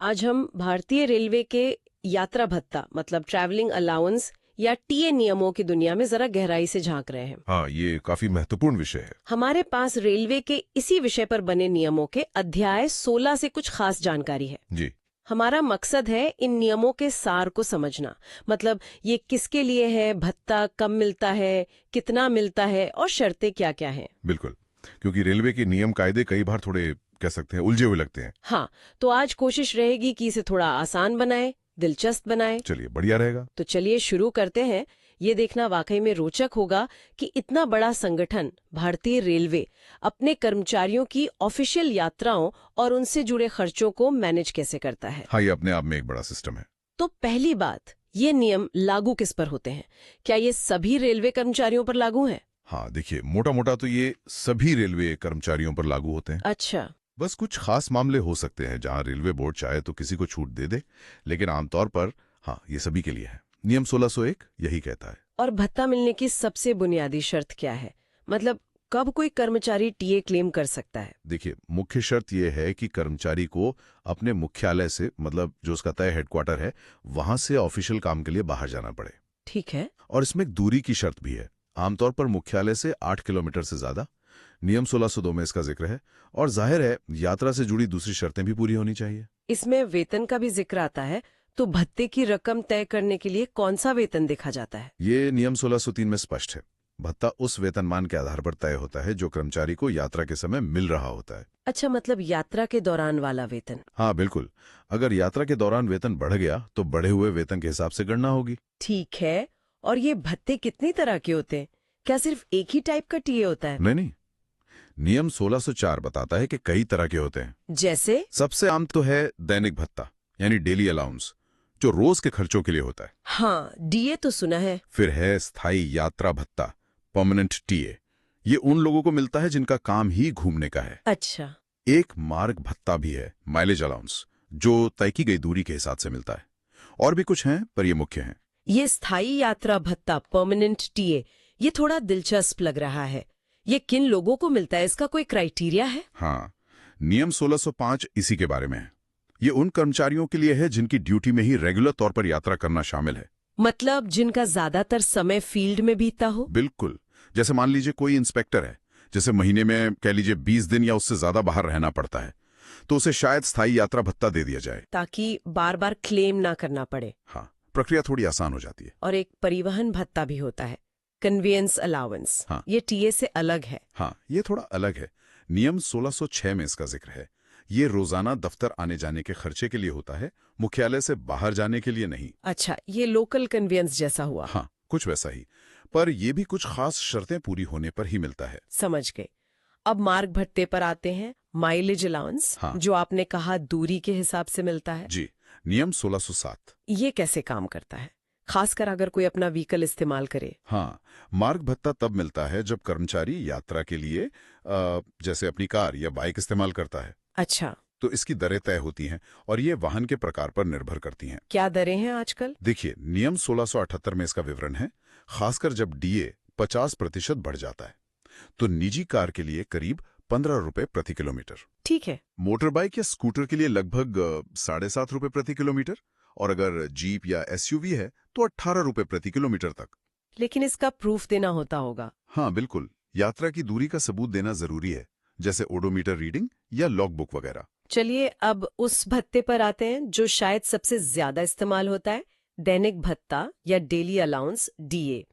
आज हम भारतीय रेलवे के यात्रा भत्ता मतलब ट्रैवलिंग अलाउंस या टीए नियमों की दुनिया में जरा गहराई से झांक रहे हैं। हाँ, ये काफी महत्वपूर्ण विषय है। हमारे पास रेलवे के इसी विषय पर बने नियमों के अध्याय 16 से कुछ खास जानकारी है। जी। हमारा मकसद है इन नियमों के सार को समझना, मतलब ये किसके लिए है, भत्ता कब मिलता है, कितना मिलता है और शर्तें क्या क्या हैं। बिल्कुल, क्योंकि रेलवे के नियम कायदे कई बार थोड़े कह सकते हैं उलझे हुए लगते हैं। हाँ, तो आज कोशिश रहेगी कि इसे थोड़ा आसान बनाए, दिलचस्प बनाए। चलिए, बढ़िया रहेगा। तो चलिए शुरू करते हैं। ये देखना वाकई में रोचक होगा कि इतना बड़ा संगठन भारतीय रेलवे अपने कर्मचारियों की ऑफिशियल यात्राओं और उनसे जुड़े खर्चों को मैनेज कैसे करता है। हाँ, ये अपने आप में एक बड़ा सिस्टम है। तो पहली बात, ये नियम लागू किस पर होते हैं? क्या ये सभी रेलवे कर्मचारियों पर लागू हैं? हाँ, देखिए, मोटा मोटा तो ये सभी रेलवे कर्मचारियों पर लागू होते हैं। अच्छा। बस कुछ खास मामले हो सकते हैं जहां रेलवे बोर्ड चाहे तो किसी को छूट दे दे, लेकिन आमतौर पर हाँ, ये सभी के लिए है। नियम 1601 यही कहता है। और भत्ता मिलने की सबसे बुनियादी शर्त क्या है? मतलब कब कोई कर्मचारी टीए क्लेम कर सकता है? देखिए, मुख्य शर्त यह है कि कर्मचारी को अपने मुख्यालय से, मतलब जो उसका तय हेडक्वार्टर है, वहां से ऑफिशियल काम के लिए बाहर जाना पड़े। ठीक है। और इसमें एक दूरी की शर्त भी है, आमतौर पर मुख्यालय से 8 किलोमीटर से ज्यादा। नियम 1602 में इसका जिक्र है। और जाहिर है, यात्रा से जुड़ी दूसरी शर्तें भी पूरी होनी चाहिए। इसमें वेतन का भी जिक्र आता है, तो भत्ते की रकम तय करने के लिए कौन सा वेतन देखा जाता है? ये नियम 1603 में स्पष्ट है। भत्ता उस वेतनमान के आधार पर तय होता है जो कर्मचारी को यात्रा के समय मिल रहा होता है। अच्छा, मतलब यात्रा के दौरान वाला वेतन। हाँ, बिल्कुल। अगर यात्रा के दौरान वेतन बढ़ गया तो बढ़े हुए वेतन के हिसाब से गणना होगी। ठीक है। और ये भत्ते कितनी तरह के होते हैं? क्या सिर्फ एक ही टाइप का टीए होता है? नहीं नहीं, नियम 1604 बताता है कि कई तरह के होते हैं। जैसे? सबसे आम तो है दैनिक भत्ता, यानी डेली अलाउंस, जो रोज के खर्चों के लिए होता है। हाँ, डीए तो सुना है। फिर है स्थायी यात्रा भत्ता, परमानेंट टीए। ये उन लोगों को मिलता है जिनका काम ही घूमने का है। अच्छा। एक मार्ग भत्ता भी है, माइलेज अलाउंस, जो तय की गई दूरी के हिसाब से मिलता है। और भी कुछ हैं, पर ये मुख्य हैं। ये स्थायी यात्रा भत्ता, परमानेंट टीए, ये थोड़ा दिलचस्प लग रहा है। ये किन लोगों को मिलता है? इसका कोई क्राइटेरिया है? हाँ, नियम 1605 इसी के बारे में है। ये उन कर्मचारियों के लिए है जिनकी ड्यूटी में ही रेगुलर तौर पर यात्रा करना शामिल है। मतलब जिनका ज्यादातर समय फील्ड में बीता हो? बिल्कुल। जैसे मान लीजिए कोई इंस्पेक्टर है, जैसे महीने में कह लीजिए 20 दिन या उससे ज्यादा बाहर रहना पड़ता है, तो उसे शायद स्थायी यात्रा भत्ता दे दिया जाए, ताकि बार बार क्लेम ना करना पड़े। हाँ, प्रक्रिया थोड़ी आसान हो जाती है। और एक परिवहन भत्ता भी होता है, कन्वेंस अलाउंस। हाँ। ये टीए से अलग है। हाँ, ये थोड़ा अलग है। नियम 1606 में इसका जिक्र है। ये रोजाना दफ्तर आने जाने के खर्चे के लिए होता है, मुख्यालय से बाहर जाने के लिए नहीं। अच्छा, ये लोकल कन्वेंस जैसा हुआ। हाँ, कुछ वैसा ही, पर यह भी कुछ खास शर्तें पूरी होने पर ही मिलता है। समझ गए। अब मार्ग भत्ते पर आते हैं, माइलेज अलाउंस। हाँ। जो आपने कहा दूरी के हिसाब से मिलता है। जी, नियम 1607। ये कैसे काम करता है, खासकर अगर कोई अपना व्हीकल इस्तेमाल करे? हाँ, मार्ग भत्ता तब मिलता है जब कर्मचारी यात्रा के लिए जैसे अपनी कार या बाइक इस्तेमाल करता है। अच्छा। तो इसकी दरें तय होती हैं और ये वाहन के प्रकार पर निर्भर करती हैं। क्या दरें हैं आजकल? देखिए, नियम 1678 में इसका विवरण है। खासकर जब डीए 50% बढ़ जाता है, तो निजी कार के लिए करीब 15 रुपए प्रति किलोमीटर, ठीक है। मोटर बाइक या स्कूटर के लिए लगभग 7.5 रुपए प्रति किलोमीटर, और अगर जीप या एसयूवी है तो 18 रुपए प्रति किलोमीटर तक। लेकिन इसका प्रूफ देना होता होगा। हाँ, बिल्कुल। यात्रा की दूरी का सबूत देना जरूरी है, जैसे ओडोमीटर रीडिंग या लॉगबुक वगैरह। चलिए अब उस भत्ते पर आते हैं जो शायद सबसे ज्यादा इस्तेमाल होता है, दैनिक भत्ता या डेली अलाउंस, डीए।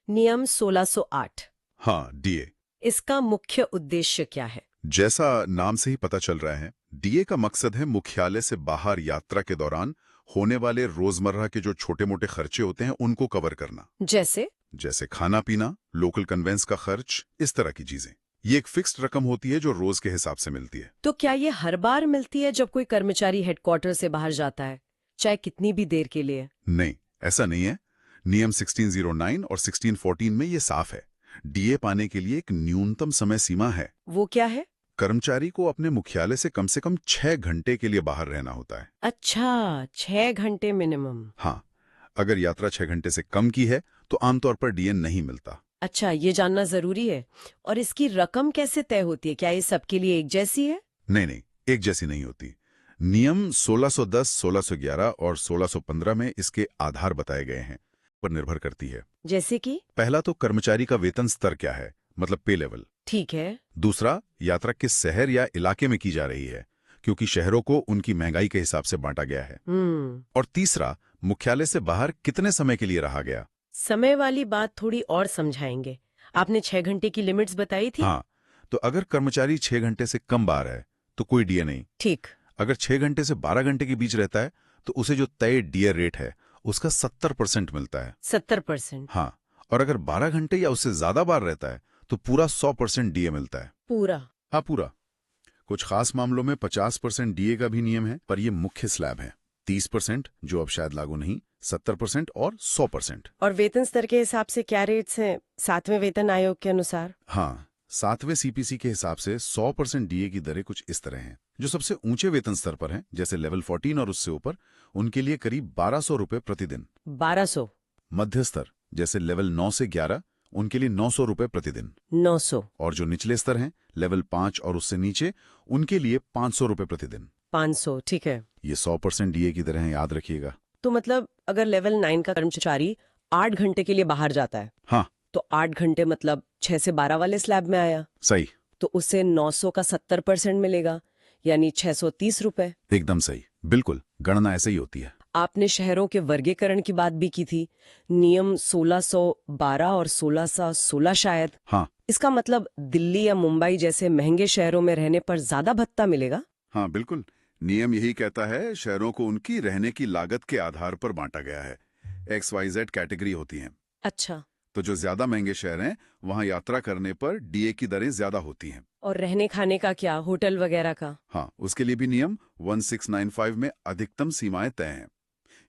नियम 1608। हाँ, डीए। इसका मुख्य उद्देश्य क्या है? जैसा नाम से ही पता चल रहा है, डीए का मकसद है मुख्यालय से बाहर यात्रा के दौरान होने वाले रोजमर्रा के जो छोटे मोटे खर्चे होते हैं उनको कवर करना। जैसे खाना पीना, लोकल कन्वेंस का खर्च, इस तरह की चीजें। ये एक फिक्स्ड रकम होती है जो रोज के हिसाब से मिलती है। तो क्या ये हर बार मिलती है जब कोई कर्मचारी हेडक्वार्टर से बाहर जाता है, चाहे कितनी भी देर के लिए? नहीं, ऐसा नहीं है। नियम 1609 और 1614 में ये साफ है। डीए पाने के लिए एक न्यूनतम समय सीमा है। वो क्या है? कर्मचारी को अपने मुख्यालय से कम 6 घंटे के लिए बाहर रहना होता है। अच्छा, 6 घंटे मिनिमम। हाँ, अगर यात्रा 6 घंटे से कम की है तो आमतौर पर डीए नहीं मिलता। अच्छा, ये जानना जरूरी है। और इसकी रकम कैसे तय होती है? क्या ये सबके लिए एक जैसी है? नहीं नहीं, एक जैसी नहीं होती। नियम 1610, 1611 और 1615 में इसके आधार बताए गए हैं, पर निर्भर करती है। जैसे कि? पहला तो कर्मचारी का वेतन स्तर क्या है, मतलब पे लेवल। ठीक है। दूसरा, यात्रा किस शहर या इलाके में की जा रही है, क्योंकि शहरों को उनकी महंगाई के हिसाब से बांटा गया है। और तीसरा, मुख्यालय से बाहर कितने समय के लिए रहा गया। समय वाली बात थोड़ी और समझाएंगे। आपने 6 घंटे की लिमिट्स बताई थी। हाँ, तो अगर कर्मचारी 6 घंटे से कम बाहर है तो कोई डीए नहीं। ठीक। अगर 6 घंटे से 12 घंटे के बीच रहता है तो उसे जो तय डीए रेट है उसका 70% मिलता है। 70%? हाँ, और अगर 12 घंटे या उससे ज्यादा बार रहता है तो पूरा 100% डीए मिलता है। पूरा? हाँ, पूरा। कुछ खास मामलों में 50% डीए का भी नियम है, पर ये मुख्य स्लैब है। 30% जो अब शायद लागू नहीं, 70% और 100%। और वेतन स्तर के हिसाब से क्या रेट्स हैं 7वें वेतन आयोग के अनुसार? हाँ, 7वें सीपीसी के हिसाब से 100% डीए की दरें कुछ इस तरह हैं। जो सबसे ऊंचे वेतन स्तर पर हैं, जैसे लेवल 14 और उससे ऊपर, उनके लिए करीब 1200 रुपए प्रतिदिन। 1200? मध्य स्तर जैसे लेवल 9 से 11, उनके लिए 900 रुपए प्रतिदिन। 900? और जो निचले स्तर हैं, लेवल 5 और उससे नीचे, उनके लिए 500 रुपए प्रतिदिन। 500, ठीक है। ये 100% डीए की दरें हैं, याद रखिएगा। तो मतलब अगर लेवल 9 का कर्मचारी 8 घंटे के लिए बाहर जाता है, हाँ, तो 8 घंटे मतलब 6 से 12 वाले स्लैब में आया। सही। तो उसे 900 का 70% मिलेगा, यानी 630 रुपए। एकदम सही, बिल्कुल, गणना ऐसे ही होती है। आपने शहरों के वर्गीकरण की बात भी की थी, नियम 1612 और 1616 शायद। हाँ। इसका मतलब दिल्ली या मुंबई जैसे महंगे शहरों में रहने पर ज्यादा भत्ता मिलेगा? हाँ, बिल्कुल। नियम यही कहता है, शहरों को उनकी रहने की लागत के आधार पर बांटा गया है। XYZ कैटेगरी होती हैं। अच्छा। तो जो ज्यादा महंगे शहर हैं, वहां यात्रा करने पर डीए की दरें ज्यादा होती हैं। और रहने खाने का क्या, होटल वगैरह का? हाँ, उसके लिए भी नियम 1695 में अधिकतम सीमाएं तय हैं।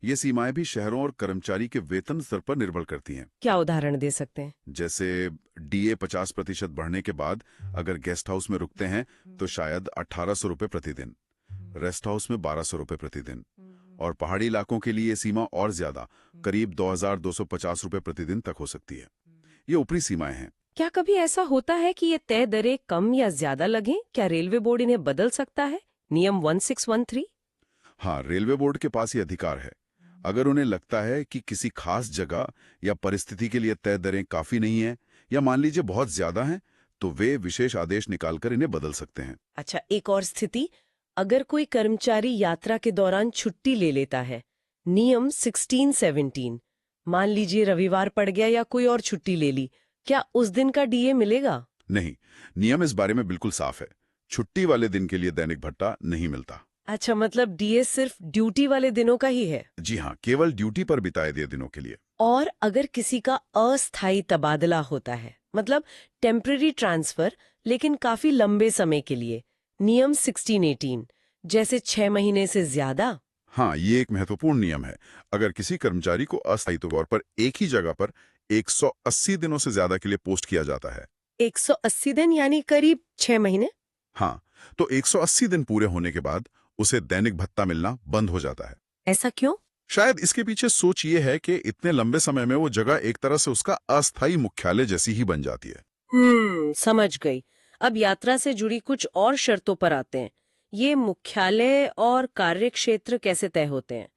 ये सीमाएं भी शहरों और कर्मचारी के वेतन स्तर पर निर्भर करती हैं। क्या उदाहरण दे सकते हैं? जैसे डीए 50% बढ़ने के बाद अगर गेस्ट हाउस में रुकते हैं तो शायद 1800 रुपए प्रतिदिन, रेस्ट हाउस में 1200 रुपए प्रतिदिन, और पहाड़ी इलाकों के लिए सीमा और ज्यादा, करीब 2250 रुपए प्रतिदिन तक हो सकती है। ये ऊपरी सीमाएं हैं। क्या कभी ऐसा होता है कि ये तय दरें कम या ज्यादा लगें? क्या रेलवे बोर्ड इन्हें बदल सकता है? नियम 1613? हाँ, रेलवे बोर्ड के पास ये अधिकार है। अगर उन्हें लगता है कि किसी खास जगह या परिस्थिति के लिए तय दरें काफी नहीं है, या मान लीजिए बहुत ज्यादा हैं, तो वे विशेष आदेश निकालकर इन्हें बदल सकते हैं। अच्छा, एक और स्थिति, अगर कोई कर्मचारी यात्रा के दौरान छुट्टी ले लेता है, नियम 1617, मान लीजिए रविवार पड़ गया या कोई और छुट्टी ले ली, क्या उस दिन का डीए मिलेगा? नहीं, नियम इस बारे में बिल्कुल साफ है। छुट्टी वाले दिन के लिए दैनिक भत्ता नहीं मिलता। अच्छा, मतलब डीए सिर्फ ड्यूटी वाले दिनों का ही है? जी हाँ, केवल ड्यूटी पर बिताए दिए दिनों के लिए। और अगर किसी का अस्थायी तबादला होता है, मतलब टेम्पररी ट्रांसफर, लेकिन काफी लंबे समय के लिए, नियम 1618, जैसे 6 महीने से ज्यादा? हाँ, ये एक महत्वपूर्ण नियम है। अगर किसी कर्मचारी को अस्थायी तौर पर एक ही जगह पर 180 दिनों से ज्यादा के लिए पोस्ट किया जाता है। 180 दिन यानी करीब 6 महीने? हाँ, तो 180 दिन पूरे होने के बाद उसे दैनिक भत्ता मिलना बंद हो जाता है। ऐसा क्यों? शायद इसके पीछे सोच ये है कि इतने लंबे समय में वो जगह एक तरह से उसका अस्थायी मुख्यालय जैसी ही बन जाती है। समझ गई। अब यात्रा से जुड़ी कुछ और शर्तों पर आते हैं। ये मुख्यालय और कार्य क्षेत्र कैसे तय होते हैं?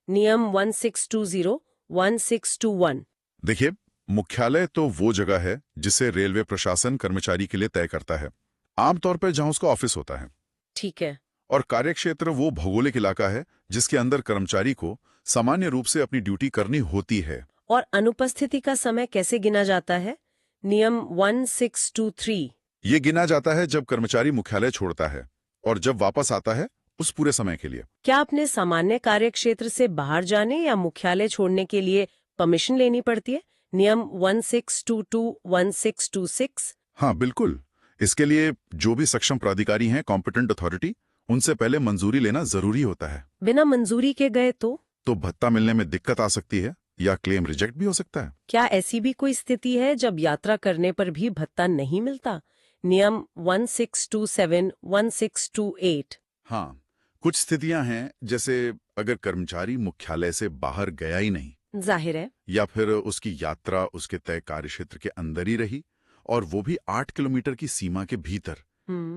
नियम 1620, 1621। देखिए, मुख्यालय तो वो जगह है जिसे रेलवे प्रशासन कर्मचारी के लिए तय करता है, आमतौर पर जहां उसका ऑफिस होता है। ठीक है। और कार्यक्षेत्र वो भौगोलिक इलाका है जिसके अंदर कर्मचारी को सामान्य रूप से अपनी ड्यूटी करनी होती है। और अनुपस्थिति का समय कैसे गिना जाता है? नियम 1623। ये गिना जाता है जब कर्मचारी मुख्यालय छोड़ता है और जब वापस आता है उस पूरे समय के लिए। क्या अपने सामान्य कार्यक्षेत्र से बाहर जाने या मुख्यालय छोड़ने के लिए परमिशन लेनी पड़ती है? नियम 1622, 1626। हाँ, बिल्कुल। इसके लिए जो भी सक्षम प्राधिकारी हैं, कॉम्पिटेंट अथॉरिटी, उनसे पहले मंजूरी लेना जरूरी होता है। बिना मंजूरी के गए तो भत्ता मिलने में दिक्कत आ सकती है या क्लेम रिजेक्ट भी हो सकता है। क्या ऐसी भी कोई स्थिति है जब यात्रा करने पर भी भत्ता नहीं मिलता? नियम 1627, 1628। हाँ, कुछ स्थितियां हैं, जैसे अगर कर्मचारी मुख्यालय से बाहर गया ही नहीं, जाहिर है। या फिर उसकी यात्रा उसके तय कार्यक्षेत्र के अंदर ही रही और वो भी 8 किलोमीटर की सीमा के भीतर,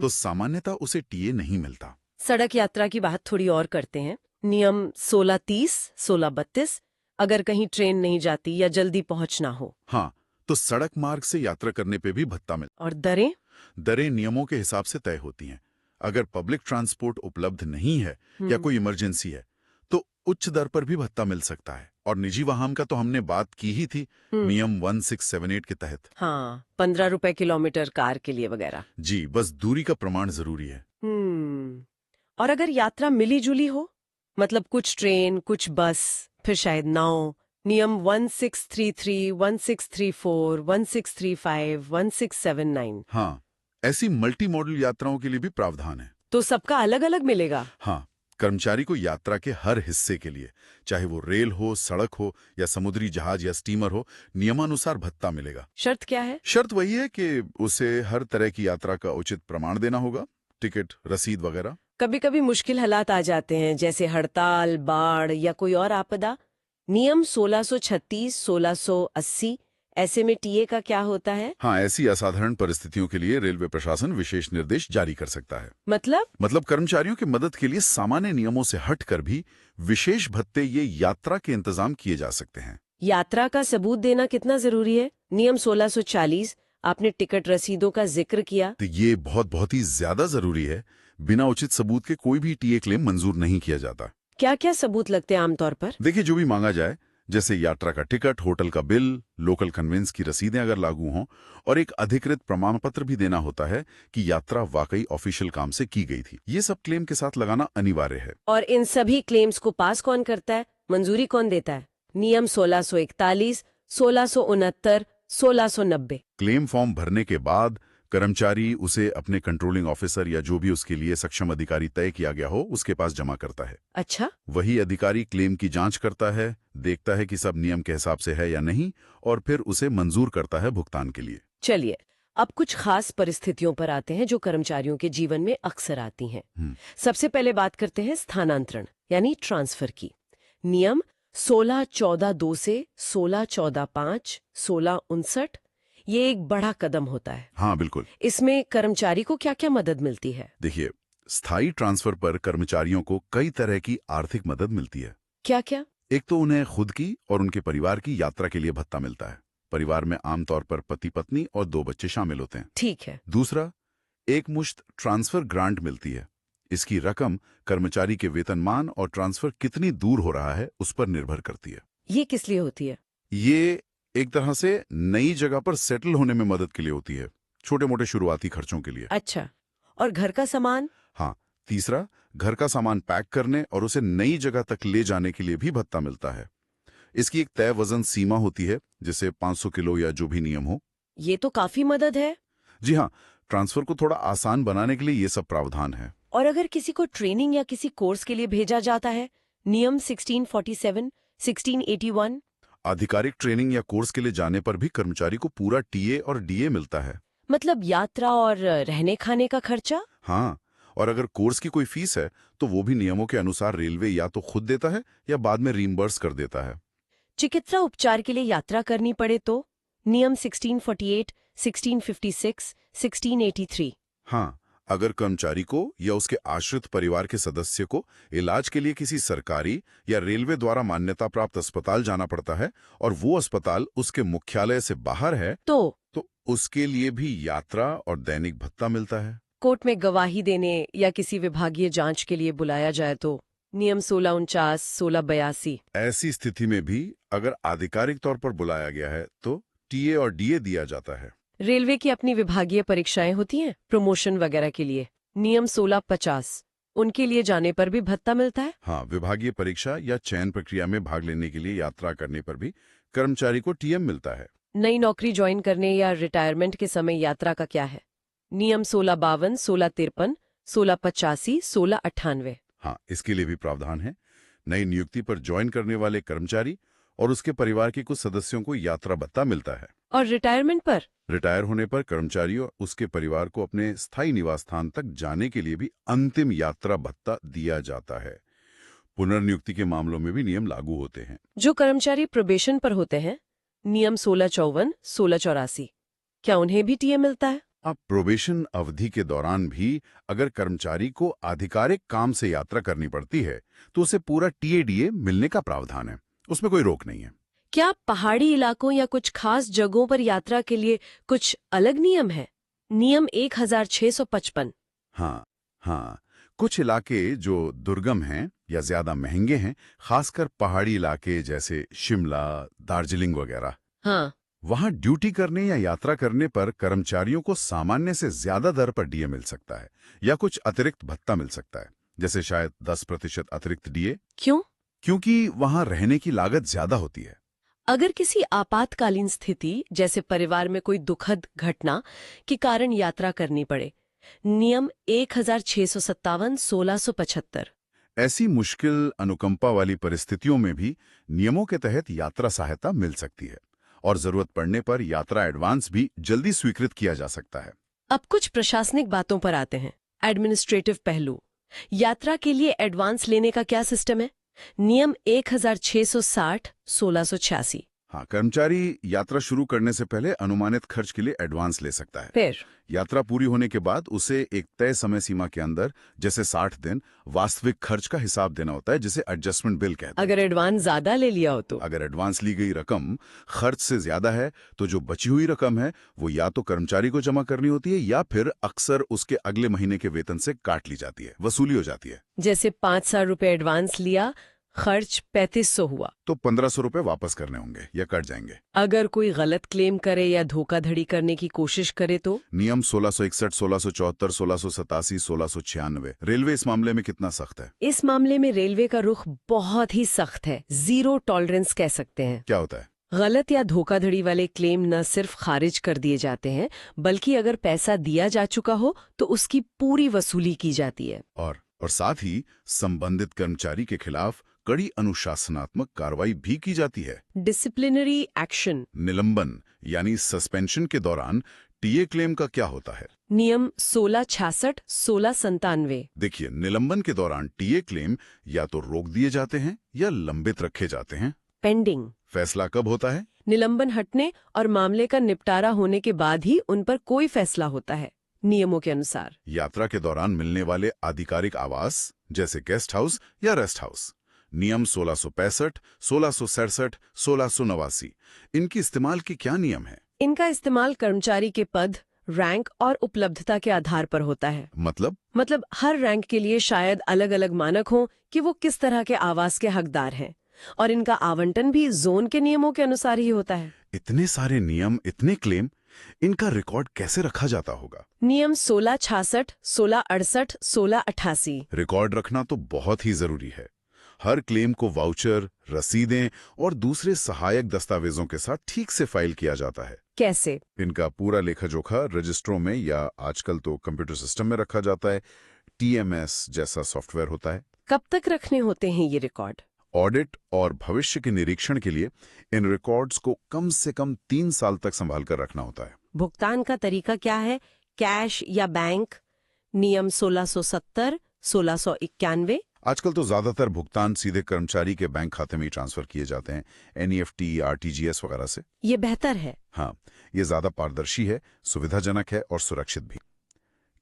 तो सामान्यतः उसे टीए नहीं मिलता। सड़क यात्रा की बात थोड़ी और करते हैं। नियम 1630, 1632, अगर कहीं ट्रेन नहीं जाती या जल्दी पहुंचना हो। हाँ, तो सड़क मार्ग से यात्रा करने पे भी भत्ता मिलता और दरें? है। दरें नियमों के हिसाब से तय होती हैं। अगर पब्लिक ट्रांसपोर्ट उपलब्ध नहीं है या कोई इमरजेंसी है तो उच्च दर पर भी भत्ता मिल सकता है। और निजी वाहन का तो हमने बात की ही थी, नियम 1678 के तहत। हाँ, 15 रुपए किलोमीटर कार के लिए वगैरह। जी, बस दूरी का प्रमाण जरूरी है। और अगर यात्रा मिली जुली हो, मतलब कुछ ट्रेन, कुछ बस, फिर शायद नाव, नियम 1633, 1634, 1635, 1679। हाँ, ऐसी मल्टी मॉडल यात्राओं के लिए भी प्रावधान है। तो सबका अलग अलग मिलेगा? हाँ, कर्मचारी को यात्रा के हर हिस्से के लिए, चाहे वो रेल हो, सड़क हो या समुद्री जहाज या स्टीमर हो, नियमानुसार भत्ता मिलेगा। शर्त क्या है? शर्त वही है कि उसे हर तरह की यात्रा का उचित प्रमाण देना होगा, टिकट, रसीद वगैरह। कभी कभी मुश्किल हालात आ जाते हैं, जैसे हड़ताल, बाढ़ या कोई और आपदा। नियम 1636, 1680, ऐसे में टीए का क्या होता है? हाँ, ऐसी असाधारण परिस्थितियों के लिए रेलवे प्रशासन विशेष निर्देश जारी कर सकता है। मतलब कर्मचारियों की मदद के लिए सामान्य नियमों से हटकर भी विशेष भत्ते ये यात्रा के इंतजाम किए जा सकते हैं। यात्रा का सबूत देना कितना जरूरी है? नियम 1640, आपने टिकट रसीदों का जिक्र किया। तो ये बहुत ही ज्यादा जरूरी है। बिना उचित सबूत के कोई भी टीए क्लेम मंजूर नहीं किया जाता। क्या क्या सबूत लगते हैं आमतौर पर? देखिए, जो भी मांगा जाए, जैसे यात्रा का टिकट, होटल का बिल, लोकल कन्वेंस की रसीदें अगर लागू हों, और एक अधिकृत प्रमाण पत्र भी देना होता है कि यात्रा वाकई ऑफिशियल काम से की गई थी। ये सब क्लेम के साथ लगाना अनिवार्य है। और इन सभी क्लेम्स को पास कौन करता है, मंजूरी कौन देता है? नियम 1641, 1669, 1690। क्लेम फॉर्म भरने के बाद कर्मचारी उसे अपने कंट्रोलिंग ऑफिसर या जो भी उसके लिए सक्षम अधिकारी तय किया गया हो उसके पास जमा करता है। अच्छा। वही अधिकारी क्लेम की जांच करता है, देखता है कि सब नियम के हिसाब से है या नहीं, और फिर उसे मंजूर करता है भुगतान के लिए। चलिए, अब कुछ खास परिस्थितियों पर आते हैं जो कर्मचारियों के जीवन में अक्सर आती हैं। सबसे पहले बात करते हैं स्थानांतरण यानी ट्रांसफर की। नियम 1614(2) से 1614(5), 1659, ये एक बड़ा कदम होता है। हाँ, बिल्कुल। इसमें कर्मचारी को क्या क्या मदद मिलती है? देखिए, स्थायी ट्रांसफर पर कर्मचारियों को कई तरह की आर्थिक मदद मिलती है। क्या क्या? एक तो उन्हें खुद की और उनके परिवार की यात्रा के लिए भत्ता मिलता है। परिवार में आमतौर पर पति पत्नी और 2 बच्चे शामिल होते हैं। ठीक है। दूसरा, एक मुश्त ट्रांसफर ग्रांट मिलती है। इसकी रकम कर्मचारी के वेतनमान और ट्रांसफर कितनी दूर हो रहा है उस पर निर्भर करती है। ये किस लिए होती है? ये एक तरह से नई जगह पर सेटल होने में मदद के लिए होती है, छोटे मोटे शुरुआती खर्चों के लिए। अच्छा, और घर का सामान? हाँ, तीसरा, घर का सामान पैक करने और उसे नई जगह तक ले जाने के लिए भी भत्ता मिलता है। इसकी एक तय वजन सीमा होती है, जैसे 500 किलो या जो भी नियम हो। ये तो काफी मदद है। जी हाँ, ट्रांसफर को थोड़ा आसान बनाने के लिए ये सब प्रावधान है। और अगर किसी को ट्रेनिंग या किसी कोर्स के लिए भेजा जाता है, नियम 1647, 1681। आधिकारिक ट्रेनिंग या कोर्स के लिए जाने पर भी कर्मचारी को पूरा टीए और डीए मिलता है। मतलब यात्रा और रहने खाने का खर्चा? हाँ, और अगर कोर्स की कोई फीस है तो वो भी नियमों के अनुसार रेलवे या तो खुद देता है या बाद में रीइंबर्स कर देता है। चिकित्सा उपचार के लिए यात्रा करनी पड़े तो? नियम 1648, 1656, 1683। हाँ, अगर कर्मचारी को या उसके आश्रित परिवार के सदस्य को इलाज के लिए किसी सरकारी या रेलवे द्वारा मान्यता प्राप्त अस्पताल जाना पड़ता है और वो अस्पताल उसके मुख्यालय से बाहर है तो उसके लिए भी यात्रा और दैनिक भत्ता मिलता है। कोर्ट में गवाही देने या किसी विभागीय जांच के लिए बुलाया जाए तो? नियम 1649, 1682। ऐसी स्थिति में भी अगर आधिकारिक तौर पर बुलाया गया है तो टीए और डीए दिया जाता है। रेलवे की अपनी विभागीय परीक्षाएं होती हैं प्रमोशन वगैरह के लिए। नियम 1650, उनके लिए जाने पर भी भत्ता मिलता है? हाँ, विभागीय परीक्षा या चयन प्रक्रिया में भाग लेने के लिए यात्रा करने पर भी कर्मचारी को टीएम मिलता है। नई नौकरी ज्वाइन करने या रिटायरमेंट के समय यात्रा का क्या है? नियम 1652, 1653, 1685, 1698। हाँ, इसके लिए भी प्रावधान है। नई नियुक्ति पर ज्वाइन करने वाले कर्मचारी और उसके परिवार के कुछ सदस्यों को यात्रा भत्ता मिलता है। और रिटायरमेंट पर? रिटायर होने पर कर्मचारी और उसके परिवार को अपने स्थायी निवास स्थान तक जाने के लिए भी अंतिम यात्रा भत्ता दिया जाता है। पुनर्नियुक्ति के मामलों में भी नियम लागू होते हैं। जो कर्मचारी प्रोबेशन पर होते हैं, नियम 1654, 1684, क्या उन्हें भी टीए मिलता है? अब प्रोबेशन अवधि के दौरान भी अगर कर्मचारी को आधिकारिक काम से यात्रा करनी पड़ती है तो उसे पूरा टीएडीए मिलने का प्रावधान है, उसमें कोई रोक नहीं है। क्या पहाड़ी इलाकों या कुछ खास जगहों पर यात्रा के लिए कुछ अलग नियम है? नियम 1655। हाँ, कुछ इलाके जो दुर्गम हैं या ज्यादा महंगे हैं, खासकर पहाड़ी इलाके जैसे शिमला, दार्जिलिंग वगैरह, हाँ, वहां ड्यूटी करने या यात्रा करने पर कर्मचारियों को सामान्य से ज्यादा दर पर डीए मिल सकता है या कुछ अतिरिक्त भत्ता मिल सकता है, जैसे शायद 10% अतिरिक्त डीए। क्यों? क्योंकि वहां रहने की लागत ज्यादा होती है। अगर किसी आपातकालीन स्थिति जैसे परिवार में कोई दुखद घटना के कारण यात्रा करनी पड़े, नियम 1657-1675। ऐसी मुश्किल अनुकंपा वाली परिस्थितियों में भी नियमों के तहत यात्रा सहायता मिल सकती है और जरूरत पड़ने पर यात्रा एडवांस भी जल्दी स्वीकृत किया जा सकता है। अब कुछ प्रशासनिक बातों पर आते हैं। एडमिनिस्ट्रेटिव पहलू। यात्रा के लिए एडवांस लेने का क्या सिस्टम है? नियम 1660-1686। हाँ, कर्मचारी यात्रा शुरू करने से पहले अनुमानित खर्च के लिए एडवांस ले सकता है। फिर यात्रा पूरी होने के बाद उसे एक तय समय सीमा के अंदर, जैसे 60 दिन, वास्तविक खर्च का हिसाब देना होता है, जिसे एडजस्टमेंट बिल कहते हैं। अगर एडवांस ज्यादा ले लिया हो तो? अगर एडवांस ली गई रकम खर्च से ज्यादा है तो जो बची हुई रकम है वो या तो कर्मचारी को जमा करनी होती है या फिर अक्सर उसके अगले महीने के वेतन से काट ली जाती है, वसूली हो जाती है। जैसे 5,000 रुपए एडवांस लिया, खर्च 3500 हुआ, तो 1500 रुपए वापस करने होंगे या कट जाएंगे। अगर कोई गलत क्लेम करे या धोखाधड़ी करने की कोशिश करे तो? नियम 1661, 1674, 1687, 1696। रेलवे इस मामले में कितना सख्त है? इस मामले में रेलवे का रुख बहुत ही सख्त है, जीरो टॉलरेंस कह सकते हैं। क्या होता है? गलत या धोखाधड़ी वाले क्लेम न सिर्फ खारिज कर दिए जाते हैं, बल्कि अगर पैसा दिया जा चुका हो तो उसकी पूरी वसूली की जाती है। और साथ ही संबंधित कर्मचारी के खिलाफ कड़ी अनुशासनात्मक कार्रवाई भी की जाती है। Disciplinary action. निलंबन यानी सस्पेंशन के दौरान टीए क्लेम का क्या होता है? नियम 1666-1697। देखिए, निलंबन के दौरान टीए क्लेम या तो रोक दिए जाते हैं या लंबित रखे जाते हैं। पेंडिंग। फैसला कब होता है? निलंबन हटने और मामले का निपटारा होने के बाद ही उन पर कोई फैसला होता है, नियमों के अनुसार। यात्रा के दौरान मिलने वाले आधिकारिक आवास जैसे गेस्ट हाउस या रेस्ट हाउस, नियम 1665, 1667, 1689, इनकी इस्तेमाल के क्या नियम है? इनका इस्तेमाल कर्मचारी के पद, रैंक और उपलब्धता के आधार पर होता है। मतलब हर रैंक के लिए शायद अलग अलग मानक हों कि वो किस तरह के आवास के हकदार हैं, और इनका आवंटन भी जोन के नियमों के अनुसार ही होता है। इतने सारे नियम, इतने क्लेम, इनका रिकॉर्ड कैसे रखा जाता होगा? नियम 1666, 1668, 1688। रिकॉर्ड रखना तो बहुत ही जरूरी है। हर क्लेम को वाउचर, रसीदें और दूसरे सहायक दस्तावेजों के साथ ठीक से फाइल किया जाता है। कैसे? इनका पूरा लेखा जोखा रजिस्ट्रों में या आजकल तो कंप्यूटर सिस्टम में रखा जाता है। टीएमएस जैसा सॉफ्टवेयर होता है। कब तक रखने होते हैं ये रिकॉर्ड? ऑडिट और भविष्य के निरीक्षण के लिए इन रिकॉर्ड्स को कम से कम 3 साल तक संभाल कर रखना होता है। भुगतान का तरीका क्या है? कैश या बैंक? नियम 1670, 1691। आजकल तो ज्यादातर भुगतान सीधे कर्मचारी के बैंक खाते में ही ट्रांसफर किए जाते हैं, एनईएफटी, आरटीजीएस वगैरह से। ये बेहतर है। हाँ, ये ज्यादा पारदर्शी है, सुविधाजनक है और सुरक्षित भी।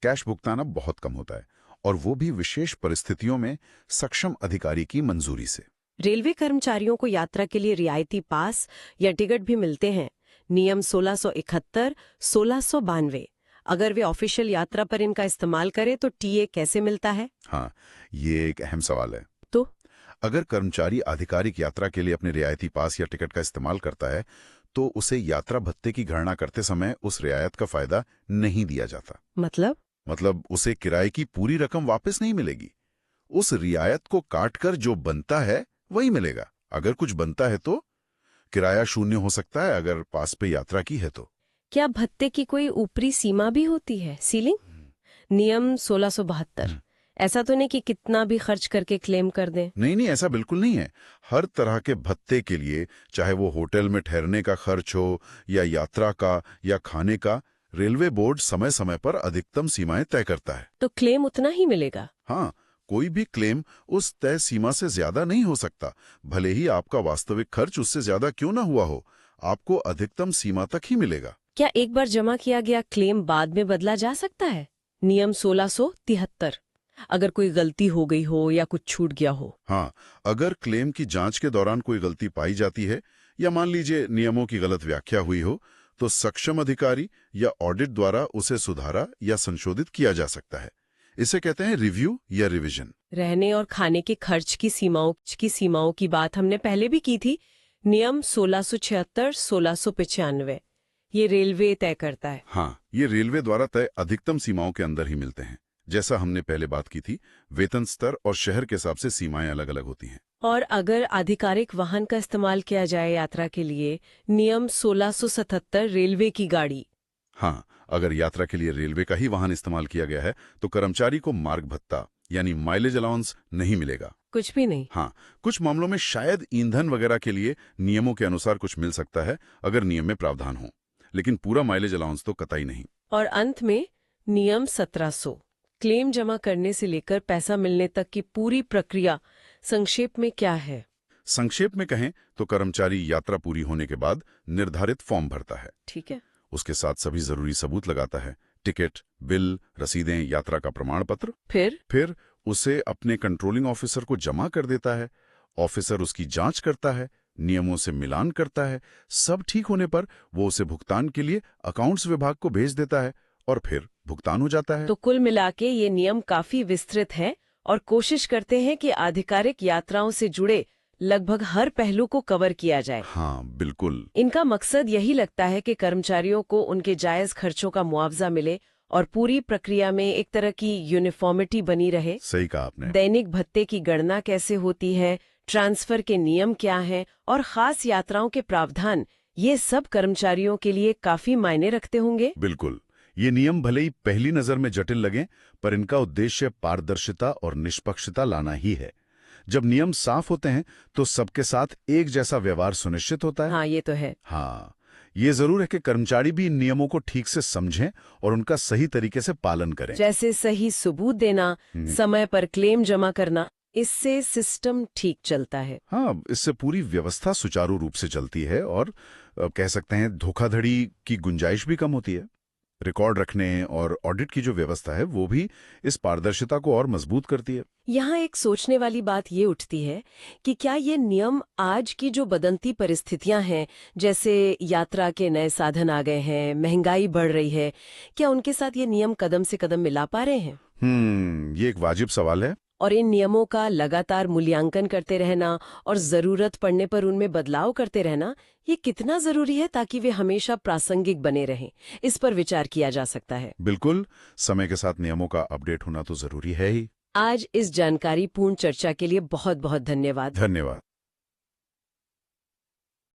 कैश भुगतान अब बहुत कम होता है, और वो भी विशेष परिस्थितियों में सक्षम अधिकारी की मंजूरी से। रेलवे कर्मचारियों को यात्रा के लिए रियायती पास या टिकट भी मिलते हैं। नियम 1671, 1692। अगर वे ऑफिशियल यात्रा पर इनका इस्तेमाल करें तो टीए कैसे मिलता है? हाँ, ये एक अहम सवाल है। तो अगर कर्मचारी आधिकारिक यात्रा के लिए अपने रियायती पास या टिकट का इस्तेमाल करता है तो उसे यात्रा भत्ते की गणना करते समय उस रियायत का फायदा नहीं दिया जाता। मतलब उसे किराए की पूरी रकम वापस नहीं मिलेगी। उस रियायत को काटकर जो बनता है वही मिलेगा। अगर कुछ बनता है तो किराया शून्य हो सकता है, अगर पास पे यात्रा की है तो। क्या भत्ते की कोई ऊपरी सीमा भी होती है, सीलिंग? नियम 1672। ऐसा तो नहीं कि कितना भी खर्च करके क्लेम कर दें? नहीं, ऐसा बिल्कुल नहीं है। हर तरह के भत्ते के लिए, चाहे वो होटल में ठहरने का खर्च हो या यात्रा का या खाने का, रेलवे बोर्ड समय समय पर अधिकतम सीमाएं तय करता है। तो क्लेम उतना ही मिलेगा? हाँ, कोई भी क्लेम उस तय सीमा से ज्यादा नहीं हो सकता, भले ही आपका वास्तविक खर्च उससे ज्यादा क्यों ना हुआ हो। आपको अधिकतम सीमा तक ही मिलेगा। क्या एक बार जमा किया गया क्लेम बाद में बदला जा सकता है? नियम 1673, अगर कोई गलती हो गई हो या कुछ छूट गया हो। हाँ, अगर क्लेम की जांच के दौरान कोई गलती पाई जाती है या मान लीजिए नियमों की गलत व्याख्या हुई हो, तो सक्षम अधिकारी या ऑडिट द्वारा उसे सुधारा या संशोधित किया जा सकता है। इसे कहते हैं रिव्यू या रिवीजन। रहने और खाने के खर्च की सीमाओं की बात हमने पहले भी की थी। नियम 1676-1695 ये रेलवे तय करता है। हाँ, ये रेलवे द्वारा तय अधिकतम सीमाओं के अंदर ही मिलते हैं। जैसा हमने पहले बात की थी, वेतन स्तर और शहर के हिसाब से सीमाएं अलग अलग होती हैं। और अगर आधिकारिक वाहन का इस्तेमाल किया जाए यात्रा के लिए, नियम 1677 रेलवे की गाड़ी। हाँ, अगर यात्रा के लिए रेलवे का ही वाहन इस्तेमाल किया गया है तो कर्मचारी को मार्ग भत्ता यानी माइलेज अलाउंस नहीं मिलेगा। कुछ भी नहीं। हाँ, कुछ मामलों में शायद ईंधन वगैरह के लिए नियमों के अनुसार कुछ मिल सकता है अगर नियम में प्रावधान हो, लेकिन पूरा माइलेज अलाउंस तो कतई नहीं। और अंत में नियम 1700, क्लेम जमा करने से लेकर पैसा मिलने तक की पूरी प्रक्रिया संक्षेप में क्या है? संक्षेप में कहें तो कर्मचारी यात्रा पूरी होने के बाद निर्धारित फॉर्म भरता है। ठीक है। उसके साथ सभी जरूरी सबूत लगाता है, टिकट, बिल, रसीदें, यात्रा का प्रमाण पत्र। फिर उसे अपने कंट्रोलिंग ऑफिसर को जमा कर देता है। ऑफिसर उसकी जांच करता है, नियमों से मिलान करता है। सब ठीक होने पर वो उसे भुगतान के लिए अकाउंट्स विभाग को भेज देता है और फिर भुगतान हो जाता है। तो कुल मिलाके ये नियम काफी विस्तृत है और कोशिश करते हैं कि आधिकारिक यात्राओं से जुड़े लगभग हर पहलू को कवर किया जाए। हाँ, बिल्कुल। इनका मकसद यही लगता है कि कर्मचारियों को उनके जायज खर्चों का मुआवजा मिले और पूरी प्रक्रिया में एक तरह की यूनिफॉर्मिटी बनी रहे। सही कहा आपने। दैनिक भत्ते की गणना कैसे होती है, ट्रांसफर के नियम क्या हैं और खास यात्राओं के प्रावधान, ये सब कर्मचारियों के लिए काफी मायने रखते होंगे। बिल्कुल। ये नियम भले ही पहली नजर में जटिल लगें, पर इनका उद्देश्य पारदर्शिता और निष्पक्षता लाना ही है। जब नियम साफ होते हैं तो सबके साथ एक जैसा व्यवहार सुनिश्चित होता है। हाँ, ये तो है। हाँ, ये जरूर है कि कर्मचारी भी इन नियमों को ठीक से समझें और उनका सही तरीके से पालन करें। जैसे सही सबूत देना, समय पर क्लेम जमा करना, इससे सिस्टम ठीक चलता है। हाँ, इससे पूरी व्यवस्था सुचारू रूप से चलती है और कह सकते हैं धोखाधड़ी की गुंजाइश भी कम होती है। रिकॉर्ड रखने और ऑडिट की जो व्यवस्था है वो भी इस पारदर्शिता को और मजबूत करती है। यहाँ एक सोचने वाली बात ये उठती है कि क्या ये नियम आज की जो बदलती परिस्थितियां हैं, जैसे यात्रा के नए साधन आ गए हैं, महंगाई बढ़ रही है, क्या उनके साथ ये नियम कदम से कदम मिला पा रहे हैं? ये एक वाजिब सवाल है। और इन नियमों का लगातार मूल्यांकन करते रहना और जरूरत पड़ने पर उनमें बदलाव करते रहना, ये कितना जरूरी है ताकि वे हमेशा प्रासंगिक बने रहें, इस पर विचार किया जा सकता है। बिल्कुल, समय के साथ नियमों का अपडेट होना तो जरूरी है ही। आज इस जानकारीपूर्ण चर्चा के लिए बहुत बहुत धन्यवाद। धन्यवाद।